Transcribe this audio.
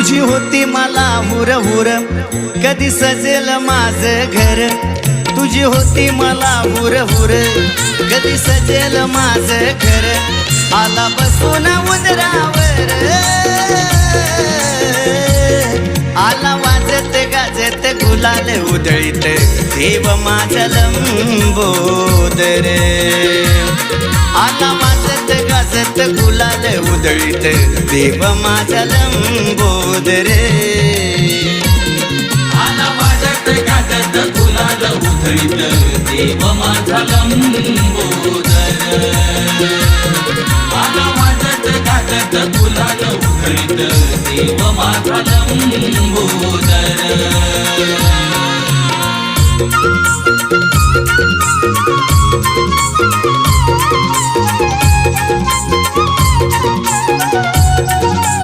तुझी होती मला हुर हुर कधी सजेल माझं घर तुझी होती मला हुर हुर कधी सजेल माझं घर आला बसून उदरावर आला वाजत गाजत गुलाल उधळीत देव माझा लंबोदर आला वाजत गाजत गुलाल उधळीत देव माझा लंबोदर आला वाजत गाजत गुलाल उधळीत देव माझा लंबोदर आला वाजत गाजत गुलाल उधळीत देव माझा लंबोदर